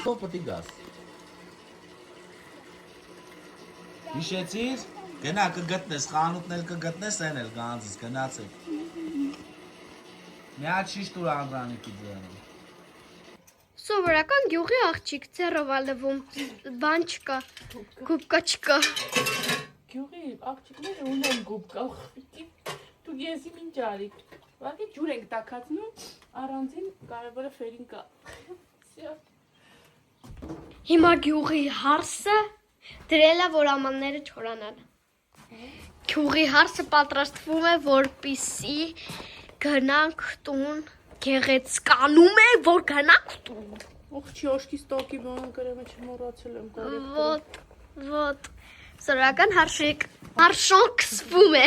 Պոտի գաս։ Հիշեցիր, գնա կգտնես, խանութն էլ կգտնես, են էլ գանձս, գնացեք։ Մի հատ շիշ տուր Անդրանիկի ձեռը։ Սովորական գյուղի աղջիկ, ձեռով ալվում, բան չկա, գուբկա չկա։ Գյուղի աղջիկները ունեն գուբկա, դու եզի մինչ արիք։ Վարկի ջուր ենք տակացնում, առանձին կարևորը ֆերին կա։ Հիմա գյուղի հարսը դրել է, որ ամանները չորանան։ Գյուղի հարսը պատրաստվում է, որպիսի գնանք տուն, գեղեցկանում է, որ գնանք տուն։ Ողջի ոշկի ստոկի բան գրեմ չմոռացել եմ կարիք։ Ոտ, սորական հարշիկ, հարշոն կսվում է։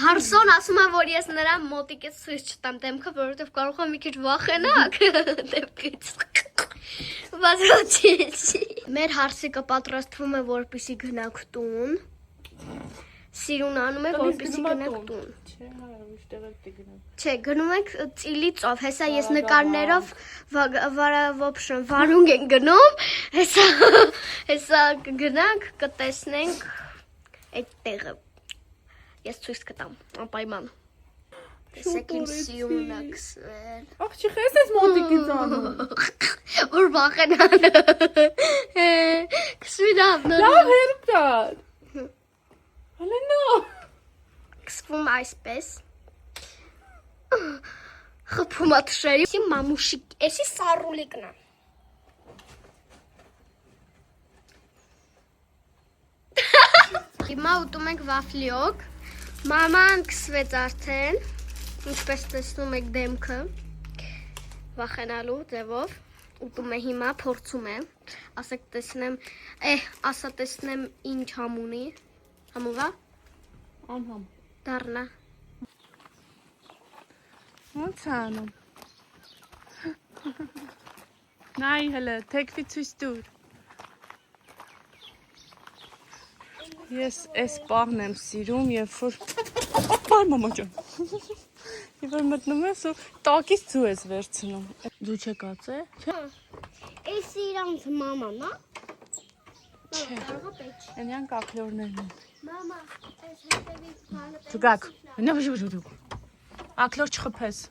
Հարսոն ասում է, որ ես նրա մոտիկից ցույց չտամ դեմքը, որովհետև կարող է մի քիչ վախենակ դեմքից։ Բայց ոչ։ Մեր հարսիկը պատրաստվում է, որպեսզի գնանք տուն։ Սիրուն անում է, որպեսզի գնանք տուն։ Չէ, հարավիշ տեղել դե գնանք։ Չէ, գնում ենք ծիլի ծով, հեսա ես նկարներով վարունգ ենք գնում, հեսա գնանք, կտեսնենք այդ տեղը։ Ես ցույց կտամ, անպայման։ Տեսեք իմ սիրունն է կսվել։ Աղջի խես ես մոտիկից անում։ Որ վախենան։ Կսվի լավ։ Լավ հերք տար։ Հալենա։ Կսվում այսպես։ Խփում է թշերի։ Էսի մամուշիկ, էսի սարուլիկն է։ Հիմա ուտում ենք վաֆլիոկ։ Մաման կսվեց արդեն, ինչպես տեսնում եք դեմքը, վախենալու ձևով, ուտում է հիմա, փորձում է, ասեք տեսնեմ, ասա տեսնեմ ինչ համ ունի, համուվա, Անհամ, դարնա, ոնց անում, նայ հլը, թեկվի ցույց տուր, ես այս պահն եմ սիրում, երբ որ պար մամա ջան, երբ որ մտնում ես ու տակից ձու ես վերցնում, ձու չեկած է, էս իրանց մաման, ա? չէ, ենյանք ակլորներն են, մամա, էս հետևի բանը ձգակ, ակլոր չխպես,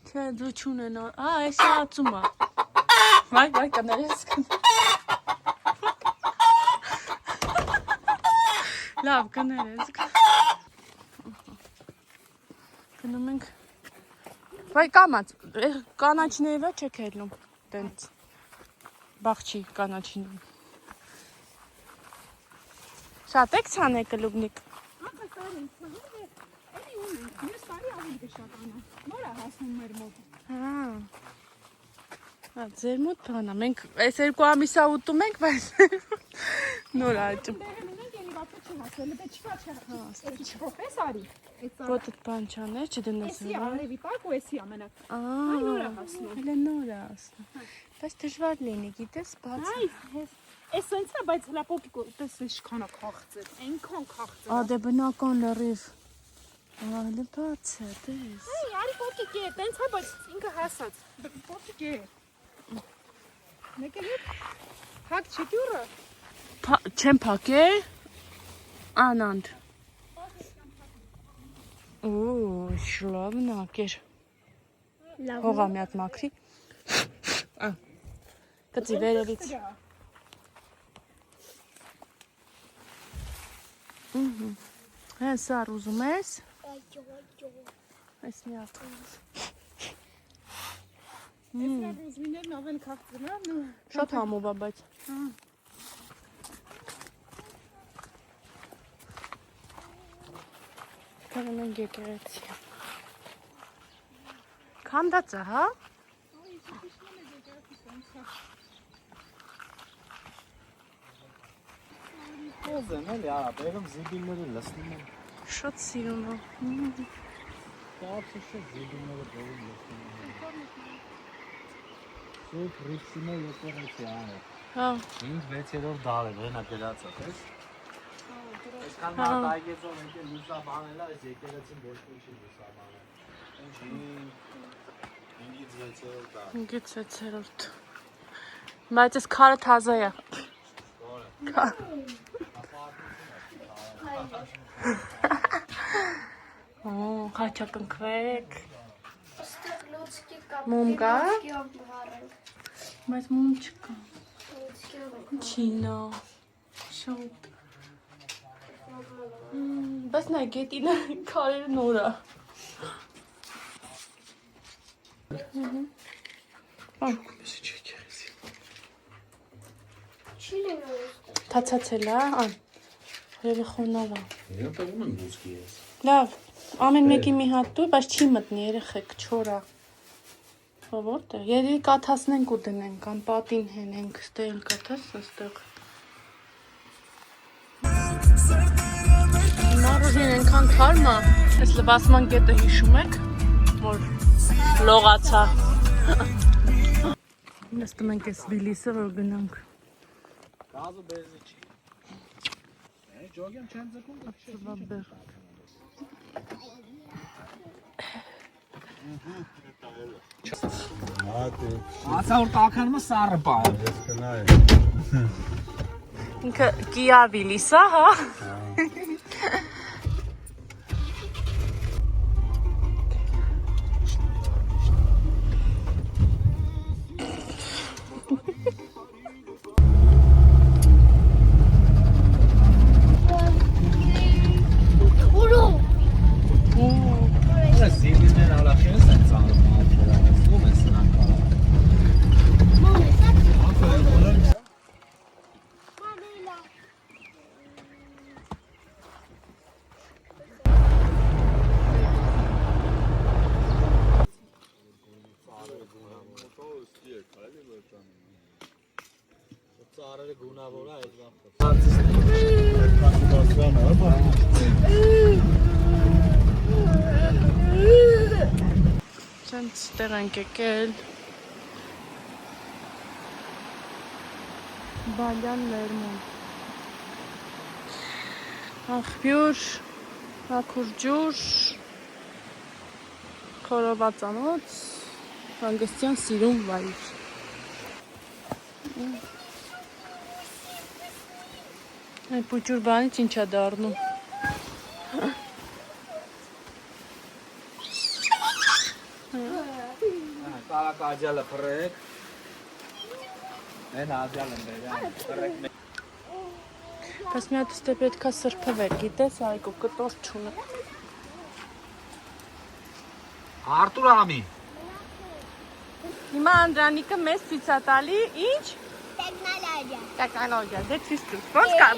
չէ, ձու չունեն, էս է ածում է, վայ, կներես լավ, կներես, գնում ենք, վայ կամած, կանաչները չեք հելնում, տենց, բաղչի կանաչինում, շատ եք ծանեք լուգնիկ, ձեր մոտ բանա, մենք այս երկու ամիսա ուտում ենք, բայց նոր աճում, Ոտդ բան չաներ, չդնես Էսի արևի տակ ու էսի ամենակ։ Այ նոր է հասնում։ Հələ նոր է հասնում։ Բայց դժվար լինի, գիտես, բաց։ Էս ոնց է, բայց հլա պոկիկ տես ինչքան է քաղցր, այնքան քաղցր։ Դե բնական լրիվ։ Հələ բաց է, տես։ Այ, արի պոկիկ է, տենց է, բայց ինքը հասած։ Պոկիկ է։ Մեկը հետ հակ չդյուրը։ Չեմ փակել։ Անանդ։ Շլավն ակեր։ Հողա մի հատ մաքրի։ Կծի վերևից։ Հեն սար ուզում ես։ Այս մի հատ։ Էսնա ռուզմիներն ավել քաղցրն ու Շատ համով է, բայց։ Կարում ենք եկեղեցի։ Քանդած է, հա? Ոզ եմ էլի, բերում զիբիլները լսնում եմ։ Շատ սիրում է։ Կարծը շատ զիբիլները բերում լսնում եմ։ Սուպ ռիպսինը եկեղեցի անը։ Հա։ 5-6-րդ դար է, վենա գրած է, տես։ Այսքան մարտայգեծով եկել լուսաբանել է, այս եկեղեցին ոչ ոքի լուսաբանել։ 5-ից 6-րդ։ Բայց այս քարը թազա է։ Օ, խաչակնքվեք։ Այստեղ լուցկի կա։ Մոմ կա։ Լուցկիով վառենք։ Բայց մոմ չկա։ Լուցկիով։ Չինա։ Շոտ։ Բայց նա գետինը քարերը նոր է։ Չի լինում այստեղ։ Թացացել է, ան։ Երեխոնով է։ Իրեն տվում են լուցկի ես։ Լավ, ամեն մեկի մի հատ դու, բայց չի մտնի երեխեք, չոր է։ Որտե՞ղ։ Երևի կաթասնենք ու դնենք, կամ պատին հենենք, ստեղ էլ կաթաս, ստեղ։ Նարոժին ենքան քարմա, այս լվասման կետը հիշում եք, որ լողացա։ Նստում ենք այս Վիլիսը, որ գնանք։ Գազը բերզի չի։ Ջոգեմ չեն ձգում, Սվաբեր։ Ասա որ տականումը սառը պա է։ Ես կնա է։ Ինքը Kia Վիլիսա, հա։ Սիլիներ ալախես են ծանր մատվերը, ում է սնան կարա։ Ծարերը գունավոր է այդ Սենց ստեղ ենք եկել Բալյան Լերմոն աղբյուր, հակուր ջուր, խորովածանոց, հանգստյան սիրուն վայր Այդ պուճուր բանից ինչ է դառնում Տարակ աջալը պրեք Են աջալ են պրեք Բայց մի հատ ստե պետքա սրբվեր, գիտես, այգու կտոր չունը Արտուր ամի Հիմա Անդրանիկը մեզ ցույց է տալի, ինչ? Տեխնոլոգիա, դե ցույց տուր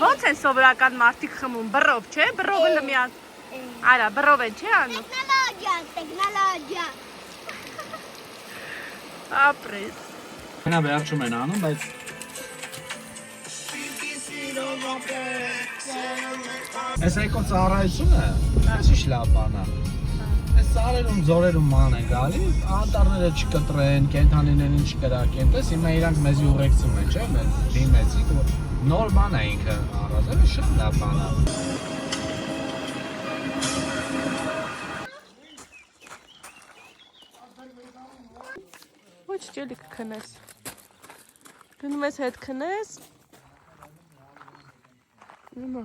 Ոնց են սովորական մարդիկ խմում, բռով, չէ? Բռովը լմյաց Արա, բռով են, չէ անում? Տեխնոլոգիա Ապրես Հենա վերջում են անում, բայց Ես այկո ծառայությունը, ես ինչ լավ բանա Ես ծառերում, զորերում ման են գալի, անտարները չկտրեն, կենթանիներին չկրակեն, տես հիմա իրանք մեզի ուղեկցում են, չէ, մեզ դիմեցիկ, նոր բան է ինքը առազել, շատ լավ բան է Ոչ ճելիք քնես Գնում ես հետ քնես Նիմա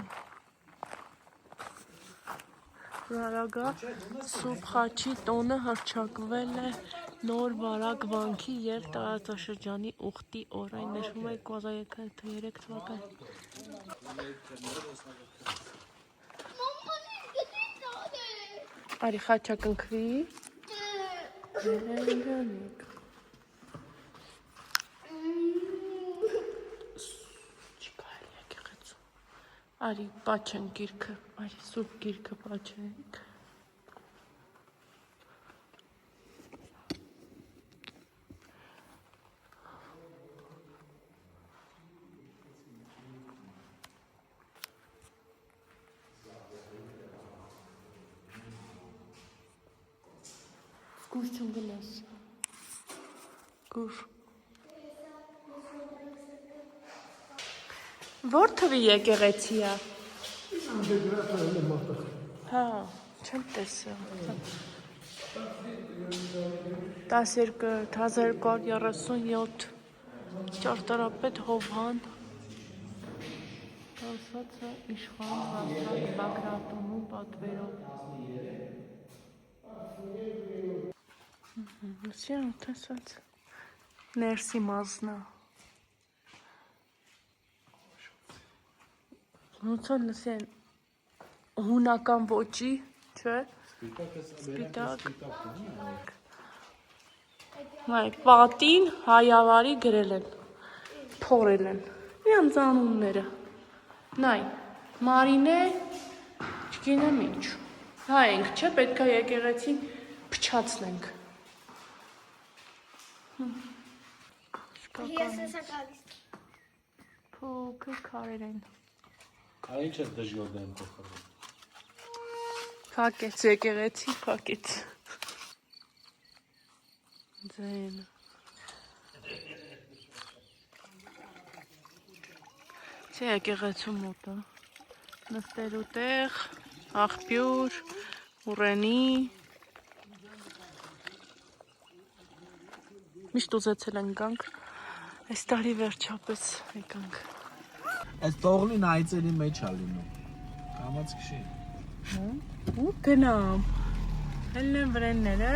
Վարագա Սուպ խաչի տոնը հռչակվել է նոր վարագ վանքի և տարածաշրջանի ուխտի օրայն նշվում է 2003 թվական Արի խաչակնքվի Հելենգանիկ Արի պաչեն գիրքը, արի սուպ գիրքը պաչենք Գուր չում գնաս Գուր Որ թվի եկեղեցի է Հա, չեմ տեսել։ 1237 ճարտարապետ Հովհան ասացը իշխան Վասակ Բագրատունու պատվերով։ Լսին տեսած ներսի մազնա։ Ոնցան լսեն հունական ոճի, չէ՞։ Սպիտակ։ Հայ, պատին հայավարի գրել են, փորել են, իրանց անունները, նայ, Մարինե, չգինեմ ինչ, հայ ենք, չէ, պետքա եկեղեցին փչացնենք։ Ես հեսա գալիս։ Փոքր քարեր են։ Ինչ է դժգոհ դեմ փոխել։ Փակեց եկեղեցի, փակեց։ Ձեն։ Չէ եկեղեցու մոտը։ Նստելու տեղ, աղբյուր, ուռենի։ Միշտ ուզեցել ենք գանք, այս տարի վերջապես եկանք։ Այս տողլին այծերի մեջ է լինում։ Կամաց քշի։ Ու գնամ։ Հելն են վրենները։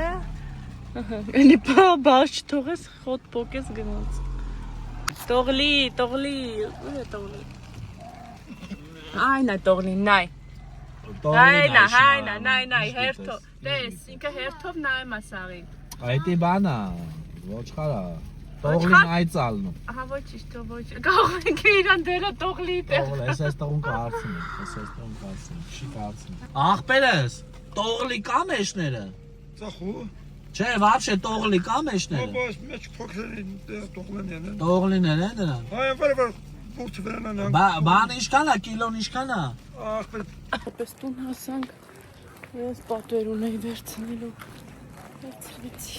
Էլի բաց չթողես, խոտ պոկես գնաց։ Տողլի, ուր է տողլի։ Այն է տողլին, նայ։ Նայ, հերթով։ Տես, ինքը հերթով նայում է սաղին։ Այդի բանա, ոչխարա։ Տողլին այծալն։ Ահա ոչիշ, թող ոչ։ Կարող ենք իրան դերը տողլի տեղ։ Տողլ, այս տողուն կարծում է, չի կարծում։ Աղբերս, տողլի կա մեջները։ Ծախու։ Չէ, вообще տողլի կա մեջները։ Բայց մեջ փոքրին տողլեն են։ Տողլիներ են դրանք։ Այ վեր բուրտ վերանան։ Բան ինչքան է, կիլոն ինչքան է։ Ախպեր Պես տուն հասանք, ես պատվեր ունեի վերցնելու։ Վերցրեցի։